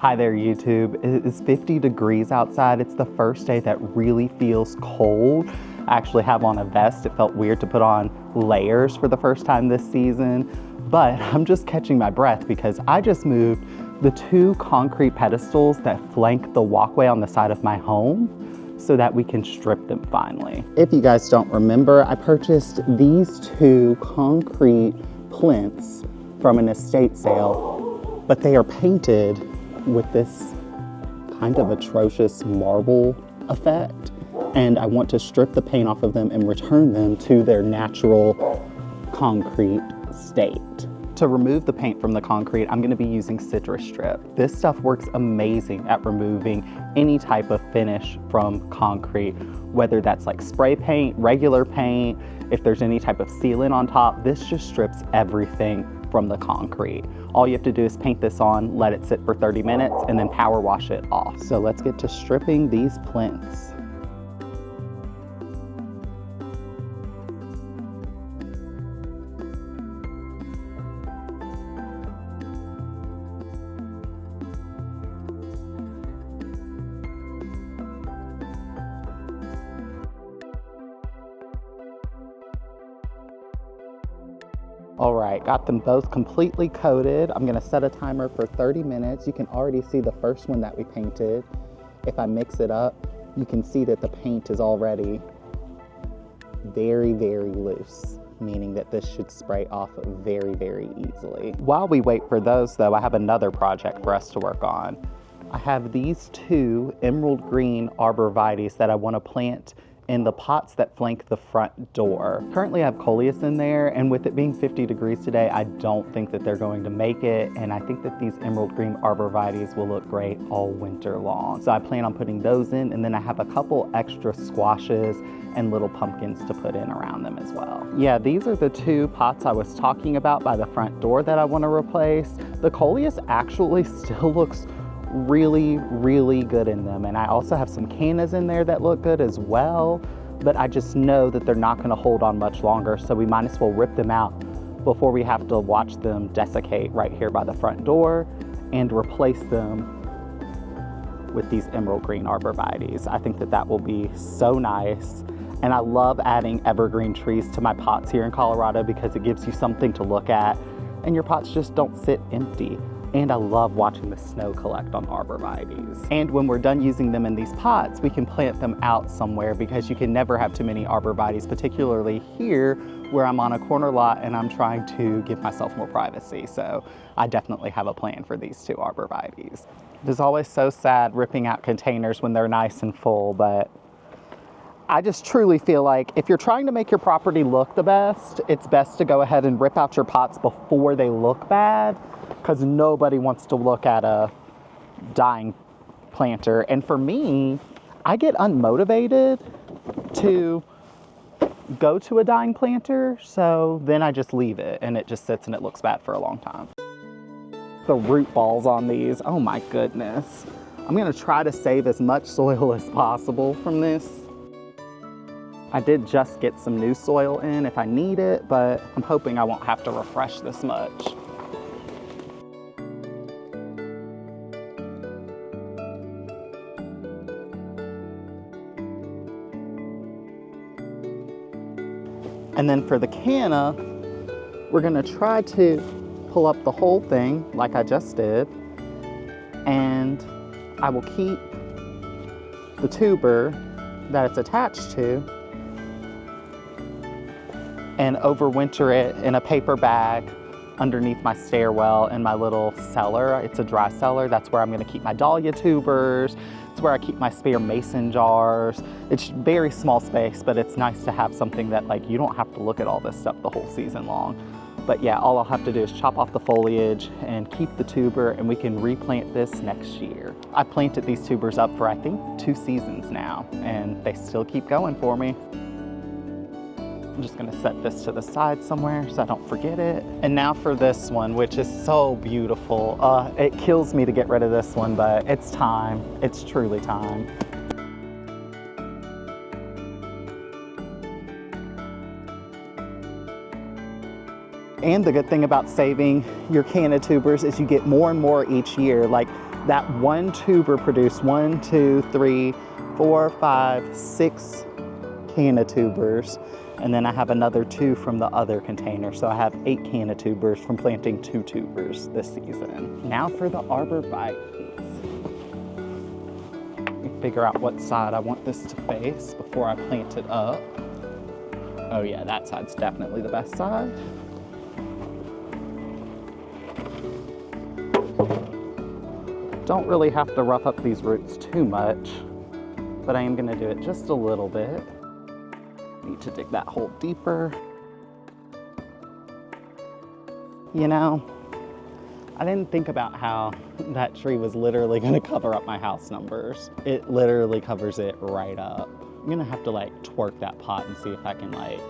Hi there, YouTube. It is 50 degrees outside. It's the first day that really feels cold. I actually have on a vest. It felt weird to put on layers for the first time this season, but I'm just catching my breath because I just moved the 2 concrete pedestals that flank the walkway on the side of my home so that we can strip them finally. If you guys don't remember, I purchased these 2 concrete plinths from an estate sale, but they are painted with this kind of atrocious marble effect, and I want to strip the paint off of them and return them to their natural concrete state. To remove the paint from the concrete, I'm going to be using citrus strip. This stuff works amazing at removing any type of finish from concrete, whether that's like spray paint, regular paint, if there's any type of sealant on top. This just strips everything from the concrete. All you have to do is paint this on, let it sit for 30 minutes, and then power wash it off. So let's get to stripping these plinths. All right, got them both completely coated. I'm gonna set a timer for 30 minutes. You can already see the first one that we painted. If I mix it up, you can see that the paint is already very, very loose, meaning that this should spray off very, very easily. While we wait for those though, I have another project for us to work on. I have these 2 Emerald Green Arborvitaes that I wanna plant in the pots that flank the front door. Currently I have coleus in there, and with it being 50 degrees today, I don't think that they're going to make it, and I think that these Emerald Green Arborvitaes will look great all winter long. So I plan on putting those in, and then I have a couple extra squashes and little pumpkins to put in around them as well. Yeah, these are the 2 pots I was talking about by the front door that I want to replace. The coleus actually still looks really, really good in them, and I also have some cannas in there that look good as well, but I just know that they're not going to hold on much longer, so we might as well rip them out before we have to watch them desiccate right here by the front door and replace them with these Emerald Green Arborvitaes. I think that that will be so nice, and I love adding evergreen trees to my pots here in Colorado because it gives you something to look at and your pots just don't sit empty. And I love watching the snow collect on arborvitaes. And when we're done using them in these pots, we can plant them out somewhere because you can never have too many arborvitaes, particularly here where I'm on a corner lot and I'm trying to give myself more privacy. So I definitely have a plan for these 2 arborvitaes. It is always so sad ripping out containers when they're nice and full, but I just truly feel like if you're trying to make your property look the best, it's best to go ahead and rip out your pots before they look bad, because nobody wants to look at a dying planter. And for me, I get unmotivated to go to a dying planter, so then I just leave it and it just sits and it looks bad for a long time. The root balls on these, oh my goodness. I'm gonna try to save as much soil as possible from this. I did just get some new soil in if I need it, but I'm hoping I won't have to refresh this much. And then for the canna, we're gonna try to pull up the whole thing like I just did, and I will keep the tuber that it's attached to and overwinter it in a paper bag underneath my stairwell in my little cellar. It's a dry cellar. That's where I'm gonna keep my dahlia tubers. It's where I keep my spare mason jars. It's very small space, but it's nice to have something that like you don't have to look at all this stuff the whole season long. But yeah, all I'll have to do is chop off the foliage and keep the tuber, and we can replant this next year. I planted these tubers up for I think 2 seasons now, and they still keep going for me. I'm just gonna set this to the side somewhere so I don't forget it. And now for this one, which is so beautiful. It kills me to get rid of this one, but it's time. It's truly time. And the good thing about saving your canna tubers is you get more and more each year. Like That one tuber produced 1, 2, 3, 4, 5, 6 canna-tubers. And then I have another 2 from the other container. So I have 8 canna-tubers from planting 2 tubers this season. Now for the arborvitaes. Figure out what side I want this to face before I plant it up. Oh yeah, that side's definitely the best side. Don't really have to rough up these roots too much, but I am gonna do it just a little bit. Need to dig that hole deeper. You know, I didn't think about how that tree was literally gonna cover up my house numbers. It literally covers it right up. I'm gonna have to like twerk that pot and see if I can like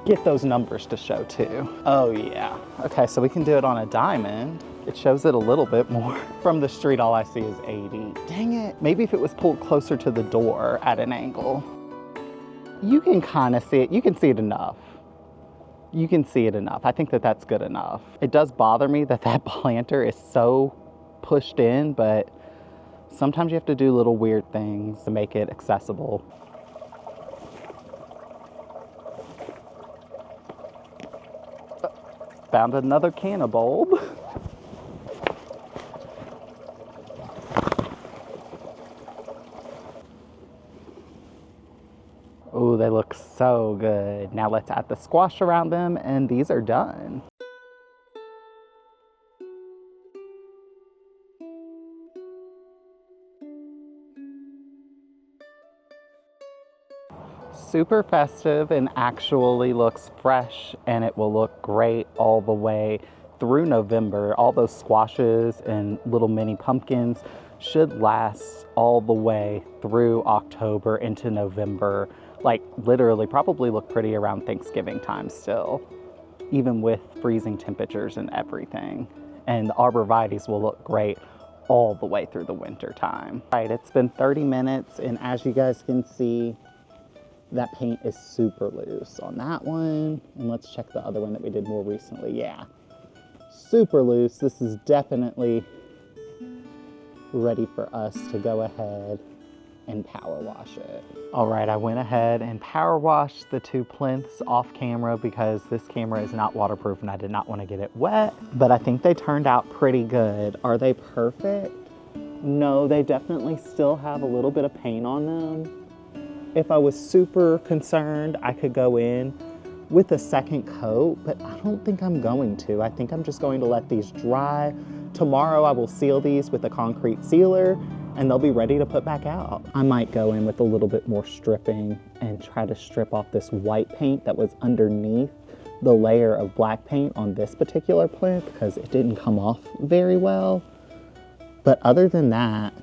get those numbers to show too. Oh yeah. Okay, so we can do it on a diamond. It shows it a little bit more. From the street, all I see is 80. Dang it. Maybe if it was pulled closer to the door at an angle. You can kind of see it. You can see it enough. You can see it enough. I think that that's good enough. It does bother me that that planter is so pushed in, but sometimes you have to do little weird things to make it accessible. Found another canna bulb. Oh, they look so good. Now let's add the squash around them, and these are done. Super festive and actually looks fresh, and it will look great all the way through November. All those squashes and little mini pumpkins should last all the way through October into November. Like literally probably look pretty around Thanksgiving time still, even with freezing temperatures and everything. And the arborvitaes will look great all the way through the winter time. All right, it's been 30 minutes, and as you guys can see, that paint is super loose on that one. And let's check the other one that we did more recently. Yeah, super loose. This is definitely ready for us to go ahead and power wash it. All right, I went ahead and power washed the 2 plinths off camera because this camera is not waterproof and I did not want to get it wet, but I think they turned out pretty good. Are they perfect? No, they definitely still have a little bit of paint on them. If I was super concerned, I could go in with a second coat, but I don't think I'm going to. I think I'm just going to let these dry. Tomorrow I will seal these with a concrete sealer and they'll be ready to put back out. I might go in with a little bit more stripping and try to strip off this white paint that was underneath the layer of black paint on this particular plinth because it didn't come off very well. But other than that,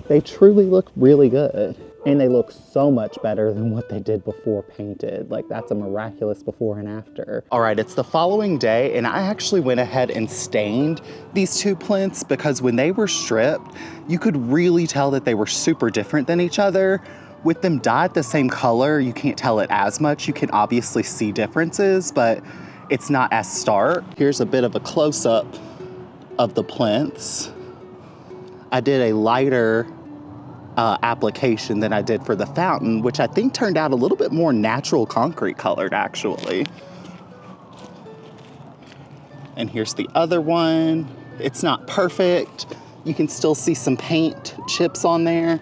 they truly look really good. And they look so much better than what they did before painted. Like that's a miraculous before and after. All right, it's the following day and I actually went ahead and stained these 2 plinths because when they were stripped, you could really tell that they were super different than each other. With them dyed the same color, you can't tell it as much. You can obviously see differences, but it's not as stark. Here's a bit of a close-up of the plinths. I did a lighter application than I did for the fountain, which I think turned out a little bit more natural concrete colored actually. And here's the other one. It's not perfect. You can still see some paint chips on there,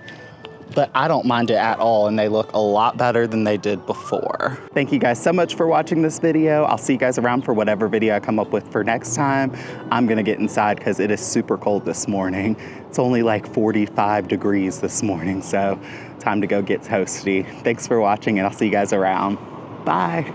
but I don't mind it at all and they look a lot better than they did before. Thank you guys so much for watching this video. I'll see you guys around for whatever video I come up with for next time. I'm gonna get inside because it is super cold this morning. It's only like 45 degrees this morning, so time to go get toasty. Thanks for watching and I'll see you guys around. Bye.